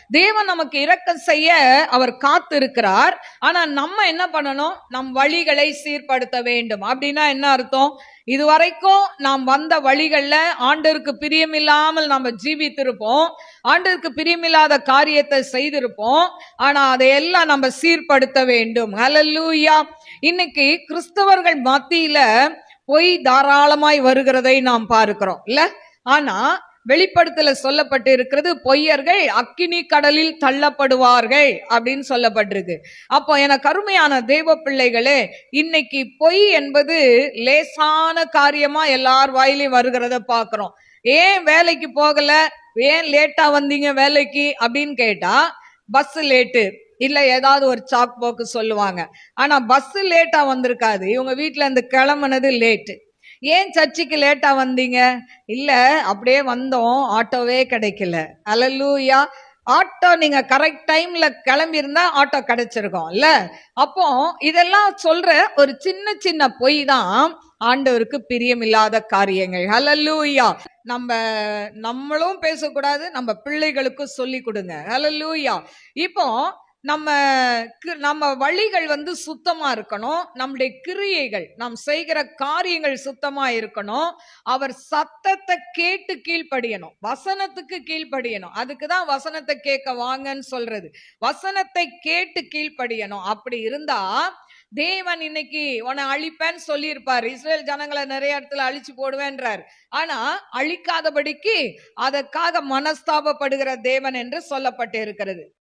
தேவன் நமக்கு இரக்கம் செய்ய அவர் காத்து இருக்கிறார். ஆனா நம்ம என்ன பண்ணணும்? நம் வழிகளை சீர்படுத்த வேண்டும். அப்படின்னா என்ன அர்த்தம்? இதுவரைக்கும் நாம் வந்த வழிகள்ல ஆண்டவருக்கு பிரியமில்லாமல் நம்ம ஜீவித்திருப்போம். ஆண்டவருக்கு பிரியமில்லாத காரியத்தை செய்திருப்போம். ஆனா அதையெல்லாம் நம்ம சீர்படுத்த வேண்டும். ஹல்லேலூயா. இன்னைக்கு கிறிஸ்தவர்கள் மத்தியில பொய் தாராளமாய் வருகிறதை நாம் பார்க்கிறோம் இல்ல. ஆனா வெளிப்படுத்தல சொல்லப்பட்டு இருக்கிறது, பொய்யர்கள் அக்கினி கடலில் தள்ளப்படுவார்கள் அப்படின்னு சொல்லப்பட்டிருக்கு. அப்போ எனக்கு அருமையான தேவ பிள்ளைகளே, இன்னைக்கு பொய் என்பது லேசான காரியமா எல்லார் வாயிலையும் வருகிறத பாக்குறோம். ஏன் வேலைக்கு போகல, ஏன் லேட்டா வந்தீங்க வேலைக்கு அப்படின்னு கேட்டா, பஸ் லேட்டு இல்ல ஏதாவது ஒரு சாக் போக்கு சொல்லுவாங்க. ஆனா பஸ் லேட்டா வந்திருக்காது, இவங்க வீட்டுல இருந்து கிளம்புனது லேட்டு. ஏன் சர்ச்சுக்கு லேட்டா வந்தீங்க? இல்ல அப்படியே வந்தோம், ஆட்டோவே கிடைக்கல. அல்லேலூயா. ஆட்டோ நீங்க கரெக்ட் டைம்ல கிளம்பி இருந்தா ஆட்டோ கிடைச்சிருக்கும் இல்ல. அப்போ இதெல்லாம் சொல்ற ஒரு சின்ன சின்ன பொய் தான் ஆண்டவருக்கு பிரியமில்லாத காரியங்கள். ஹல்லேலூயா. நம்மளும் பேசக்கூடாது, நம்ம பிள்ளைகளுக்கும் சொல்லி கொடுங்க. ஹல்லேலூயா. இப்போ நம்ம வழிகள் சுத்தமா இருக்கணும். நம்முடைய கிரியைகள், நாம் செய்கிற காரியங்கள் சுத்தமா இருக்கணும். அவர் சத்தத்தை கேட்டு கீழ்ப்படியணும், வசனத்துக்கு கீழ்ப்படியணும். அதுக்குதான் வசனத்தை கேட்க வாங்கன்னு சொல்றது. வசனத்தை கேட்டு கீழ்ப்படியணும். அப்படி இருந்தா தேவன் இன்னைக்கு உன்னை அழிப்பேன்னு சொல்லி இருப்பார். இஸ்ரேல் ஜனங்களை நிறைய இடத்துல அழிச்சு போடுவேன்றார். ஆனா அழிக்காதபடிக்கு அதற்காக மனஸ்தாபப்படுகிற தேவன் என்று சொல்லப்பட்டு இருக்கிறது.